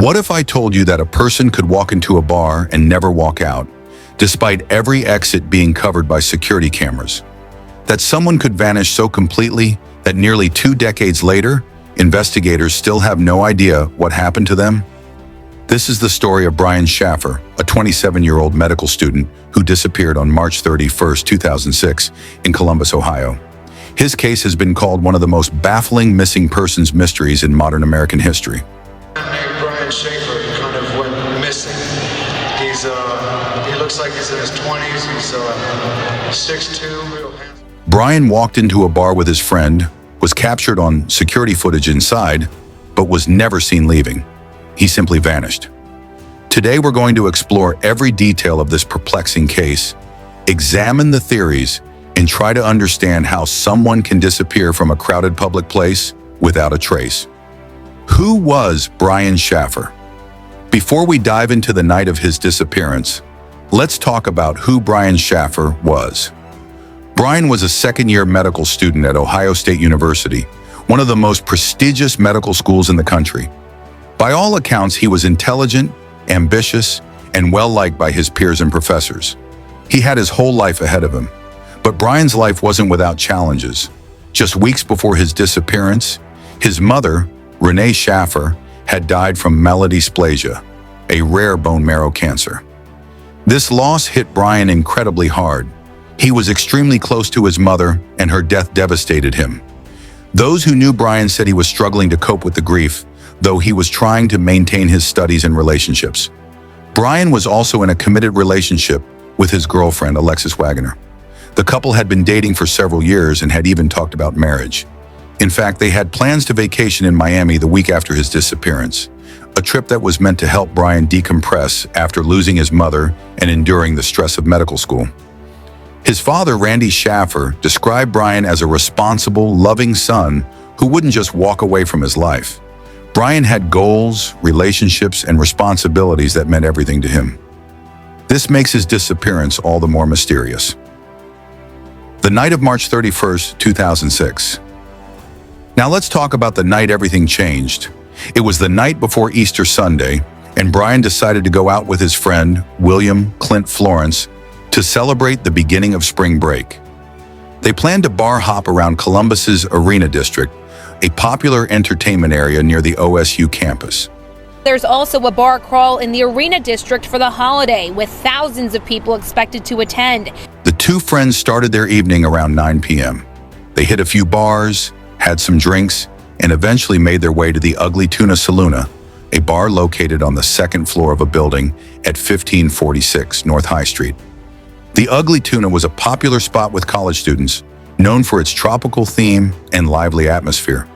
What if I told you that a person could walk into a bar and never walk out, despite every exit being covered by security cameras? That someone could vanish so completely that nearly 2 decades later, investigators still have no idea what happened to them? This is the story of Brian Shaffer, a 27-year-old medical student who disappeared on March 31, 2006, in Columbus, Ohio. His case has been called one of the most baffling missing persons mysteries in modern American history. Brian Shaffer kind of went missing. He looks like he's in his 20s. He's 6'2", real handsome. Brian walked into a bar with his friend, was captured on security footage inside, but was never seen leaving. He simply vanished. Today we're going to explore every detail of this perplexing case, examine the theories, and try to understand how someone can disappear from a crowded public place without a trace. Who was Brian Shaffer? Before we dive into the night of his disappearance, let's talk about who Brian Shaffer was. Brian was a second-year medical student at Ohio State University, one of the most prestigious medical schools in the country. By all accounts, he was intelligent, ambitious, and well-liked by his peers and professors. He had his whole life ahead of him. But Brian's life wasn't without challenges. Just weeks before his disappearance, his mother, Renee Shaffer, had died from melodysplasia, a rare bone marrow cancer. This loss hit Brian incredibly hard. He was extremely close to his mother, and her death devastated him. Those who knew Brian said he was struggling to cope with the grief, though he was trying to maintain his studies and relationships. Brian was also in a committed relationship with his girlfriend, Alexis Wagner. The couple had been dating for several years and had even talked about marriage. In fact, they had plans to vacation in Miami the week after his disappearance, a trip that was meant to help Brian decompress after losing his mother and enduring the stress of medical school. His father, Randy Shaffer, described Brian as a responsible, loving son who wouldn't just walk away from his life. Brian had goals, relationships, and responsibilities that meant everything to him. This makes his disappearance all the more mysterious. The night of March 31, 2006. Now let's talk about the night everything changed. It was the night before Easter Sunday, and Brian decided to go out with his friend, William Clint Florence, to celebrate the beginning of spring break. They planned to bar hop around Columbus's Arena District, a popular entertainment area near the OSU campus. There's also a bar crawl in the Arena District for the holiday, with thousands of people expected to attend. The two friends started their evening around 9 p.m. They hit a few bars, had some drinks, and eventually made their way to the ugly Tuna Saloona, a bar located on the second floor of a building at 1546 North High Street. The Ugly Tuna was a popular spot with college students, known for its tropical theme and lively atmosphere.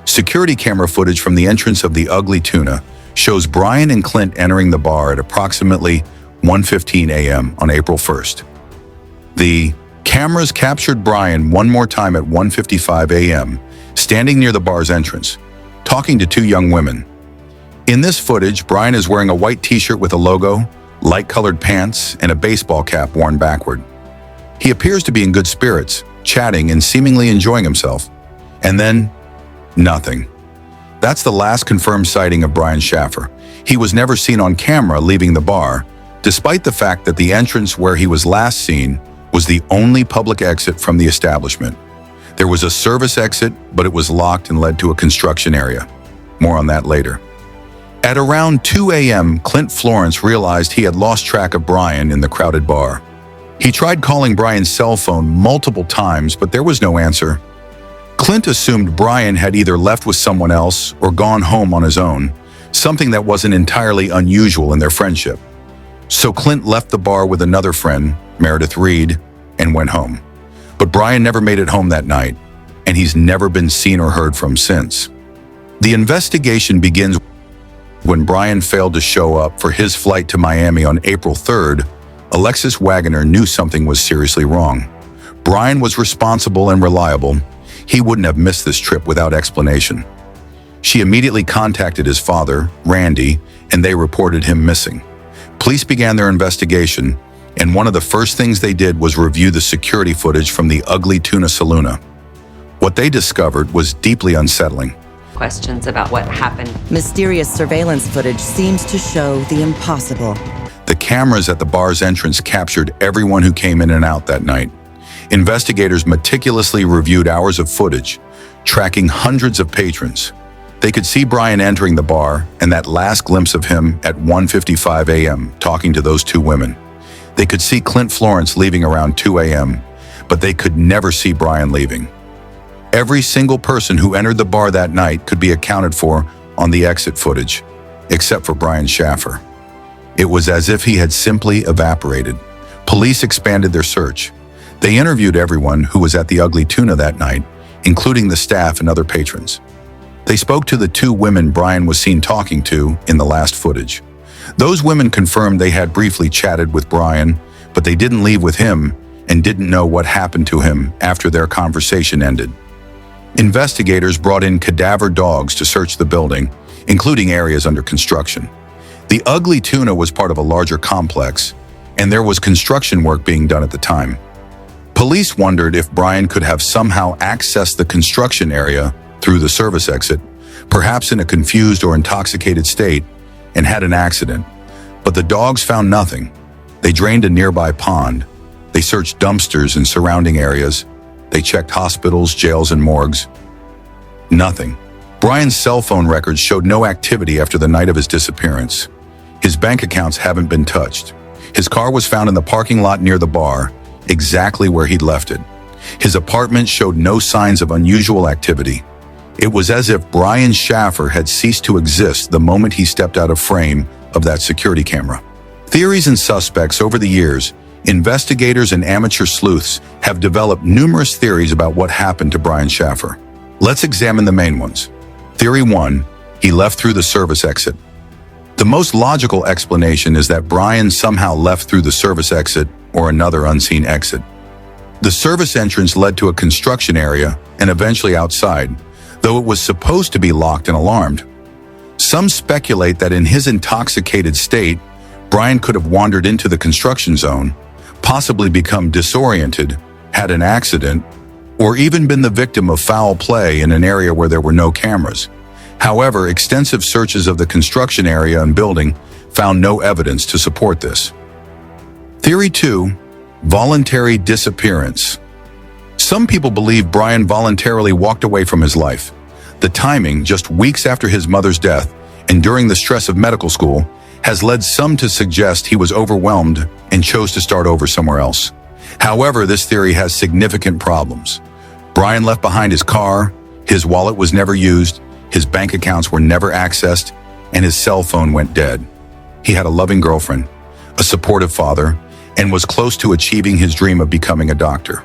Security camera footage from the entrance of the Ugly Tuna shows Brian and Clint entering the bar at approximately 1:15 a.m. on April 1st. The cameras captured Brian one more time at 1:55 a.m., standing near the bar's entrance, talking to 2 young women. In this footage, Brian is wearing a white t-shirt with a logo, light-colored pants, and a baseball cap worn backward. He appears to be in good spirits, chatting and seemingly enjoying himself. And then, nothing. That's the last confirmed sighting of Brian Shaffer. He was never seen on camera leaving the bar, despite the fact that the entrance where he was last seen was the only public exit from the establishment. There was a service exit, but it was locked and led to a construction area. More on that later. At around 2 a.m., Clint Florence realized he had lost track of Brian in the crowded bar. He tried calling Brian's cell phone multiple times, but there was no answer. Clint assumed Brian had either left with someone else or gone home on his own, something that wasn't entirely unusual in their friendship. So Clint left the bar with another friend, Meredith Reed, and went home. But Brian never made it home that night, and he's never been seen or heard from since. The investigation begins when Brian failed to show up for his flight to Miami on April 3rd. Alexis Wagner knew something was seriously wrong. Brian was responsible and reliable. He wouldn't have missed this trip without explanation. She immediately contacted his father, Randy, and they reported him missing. Police began their investigation, and one of the first things they did was review the security footage from the Ugly Tuna Saloona. What they discovered was deeply unsettling. questions about what happened. Mysterious surveillance footage seems to show the impossible. The cameras at the bar's entrance captured everyone who came in and out that night. Investigators meticulously reviewed hours of footage, tracking hundreds of patrons. They could see Brian entering the bar and that last glimpse of him at 1:55 a.m. talking to those two women. They could see Clint Florence leaving around 2 a.m., but they could never see Brian leaving. Every single person who entered the bar that night could be accounted for on the exit footage, except for Brian Shaffer. It was as if he had simply evaporated. Police expanded their search. They interviewed everyone who was at the Ugly Tuna that night, including the staff and other patrons. They spoke to the two women Brian was seen talking to in the last footage. Those women confirmed they had briefly chatted with Brian, but they didn't leave with him and didn't know what happened to him after their conversation ended. Investigators brought in cadaver dogs to search the building, including areas under construction. The Ugly Tuna was part of a larger complex, and there was construction work being done at the time. Police wondered if Brian could have somehow accessed the construction area through the service exit, perhaps in a confused or intoxicated state, and had an accident. But the dogs found nothing. They drained a nearby pond. They searched dumpsters and surrounding areas. They checked hospitals, jails, and morgues. Nothing. Brian's cell phone records showed no activity after the night of his disappearance. His bank accounts haven't been touched. His car was found in the parking lot near the bar, exactly where he'd left it. His apartment showed no signs of unusual activity. It was as if Brian Shaffer had ceased to exist the moment he stepped out of frame of that security camera. Theories and suspects over the years, investigators and amateur sleuths have developed numerous theories about what happened to Brian Shaffer. Let's examine the main ones. Theory 1, he left through the service exit. The most logical explanation is that Brian somehow left through the service exit or another unseen exit. The service entrance led to a construction area and eventually outside, though it was supposed to be locked and alarmed. Some speculate that in his intoxicated state, Brian could have wandered into the construction zone, possibly become disoriented, had an accident, or even been the victim of foul play in an area where there were no cameras. However, extensive searches of the construction area and building found no evidence to support this. Theory 2, voluntary disappearance. Some people believe Brian voluntarily walked away from his life. The timing, just weeks after his mother's death and during the stress of medical school, has led some to suggest he was overwhelmed and chose to start over somewhere else. However, this theory has significant problems. Brian left behind his car, his wallet was never used, his bank accounts were never accessed, and his cell phone went dead. He had a loving girlfriend, a supportive father, and was close to achieving his dream of becoming a doctor.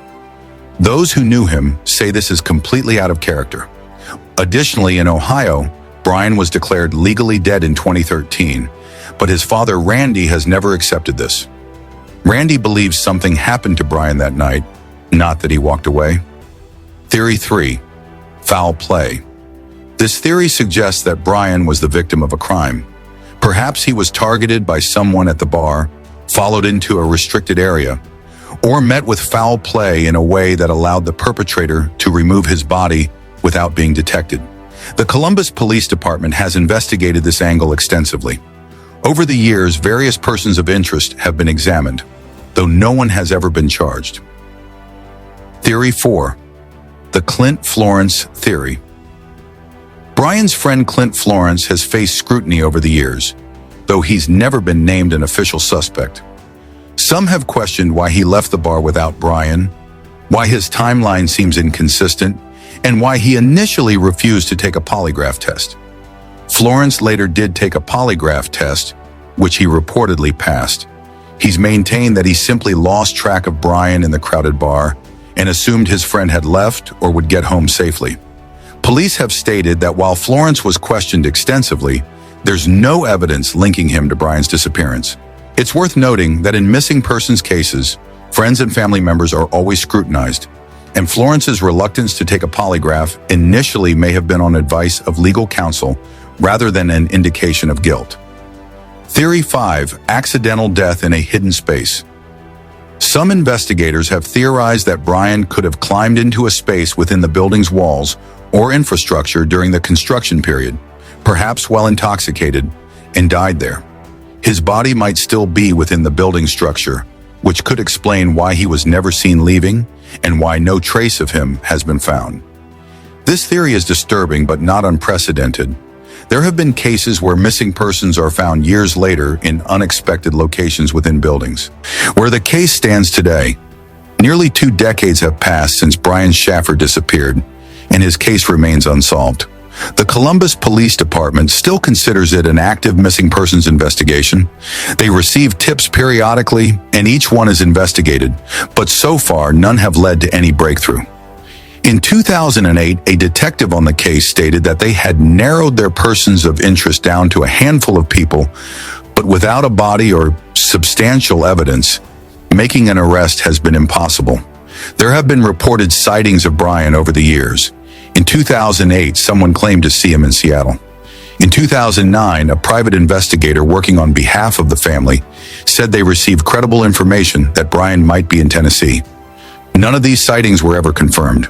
Those who knew him say this is completely out of character. Additionally, in Ohio, Brian was declared legally dead in 2013, but his father Randy has never accepted this. Randy believes something happened to Brian that night, not that he walked away. Theory 3, foul play. This theory suggests that Brian was the victim of a crime. Perhaps he was targeted by someone at the bar, followed into a restricted area, or met with foul play in a way that allowed the perpetrator to remove his body without being detected. The Columbus Police Department has investigated this angle extensively. Over the years, various persons of interest have been examined, though no one has ever been charged. Theory 4, the Clint Florence theory. Brian's friend Clint Florence has faced scrutiny over the years, though he's never been named an official suspect. Some have questioned why he left the bar without Brian, why his timeline seems inconsistent, and why he initially refused to take a polygraph test. Florence later did take a polygraph test, which he reportedly passed. He's maintained that he simply lost track of Brian in the crowded bar and assumed his friend had left or would get home safely. Police have stated that while Florence was questioned extensively, there's no evidence linking him to Brian's disappearance. It's worth noting that in missing persons cases, friends and family members are always scrutinized, and Florence's reluctance to take a polygraph initially may have been on advice of legal counsel rather than an indication of guilt. Theory 5, accidental death in a hidden space. Some investigators have theorized that Brian could have climbed into a space within the building's walls or infrastructure during the construction period, perhaps while intoxicated, and died there. His body might still be within the building structure, which could explain why he was never seen leaving and why no trace of him has been found. This theory is disturbing but not unprecedented. There have been cases where missing persons are found years later in unexpected locations within buildings. Where the case stands today, nearly 2 decades have passed since Brian Shaffer disappeared, and his case remains unsolved. The Columbus Police Department still considers it an active missing persons investigation. They receive tips periodically, and each one is investigated, but so far none have led to any breakthrough. In 2008, a detective on the case stated that they had narrowed their persons of interest down to a handful of people, but without a body or substantial evidence, making an arrest has been impossible. There have been reported sightings of Brian over the years. In 2008, someone claimed to see him in Seattle. In 2009, a private investigator working on behalf of the family said they received credible information that Brian might be in Tennessee. None of these sightings were ever confirmed.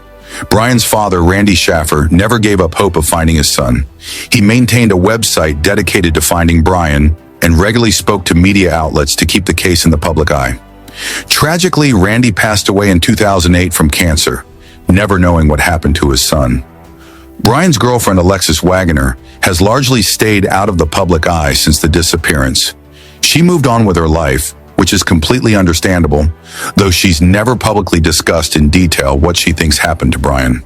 Brian's father, Randy Shaffer, never gave up hope of finding his son. He maintained a website dedicated to finding Brian and regularly spoke to media outlets to keep the case in the public eye. Tragically, Randy passed away in 2008 from cancer, never knowing what happened to his son. Brian's girlfriend, Alexis Wagner, has largely stayed out of the public eye since the disappearance. She moved on with her life, which is completely understandable, though she's never publicly discussed in detail what she thinks happened to Brian.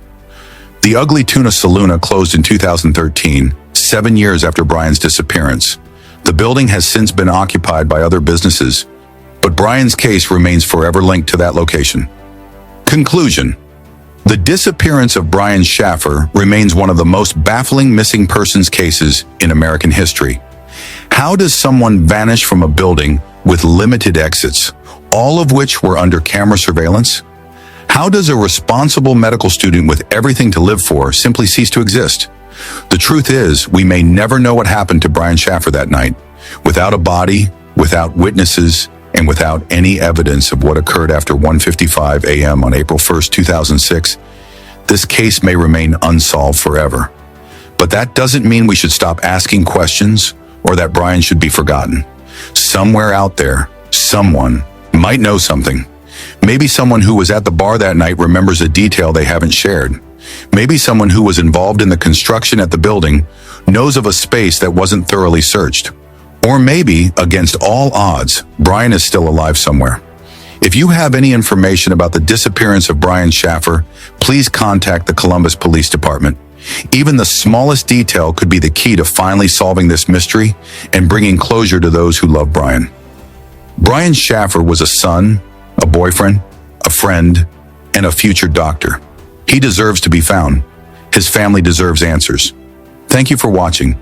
The ugly Tuna Saloona closed in 2013, 7 years after Brian's disappearance. The building has since been occupied by other businesses, but Brian's case remains forever linked to that location. Conclusion: the disappearance of Brian Shaffer remains one of the most baffling missing persons cases in American history. How does someone vanish from a building with limited exits, all of which were under camera surveillance? How does a responsible medical student with everything to live for simply cease to exist? The truth is, we may never know what happened to Brian Shaffer that night. Without a body, without witnesses, and without any evidence of what occurred after 1:55 a.m. on April 1st, 2006, this case may remain unsolved forever. But that doesn't mean we should stop asking questions or that Brian should be forgotten. Somewhere out there, someone might know something. Maybe someone who was at the bar that night remembers a detail they haven't shared. Maybe someone who was involved in the construction at the building knows of a space that wasn't thoroughly searched. Or maybe, against all odds, Brian is still alive somewhere. If you have any information about the disappearance of Brian Shaffer, please contact the Columbus Police Department. Even the smallest detail could be the key to finally solving this mystery and bringing closure to those who love Brian. Brian Shaffer was a son, a boyfriend, a friend, and a future doctor. He deserves to be found. His family deserves answers. Thank you for watching.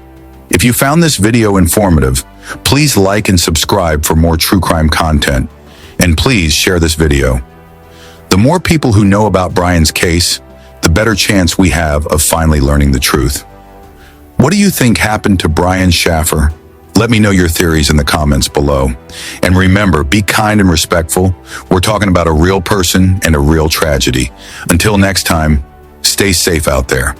If you found this video informative, please like and subscribe for more true crime content, and please share this video. The more people who know about Brian's case, the better chance we have of finally learning the truth. What do you think happened to Brian Shaffer? Let me know your theories in the comments below. And remember, be kind and respectful. We're talking about a real person and a real tragedy. Until next time, stay safe out there.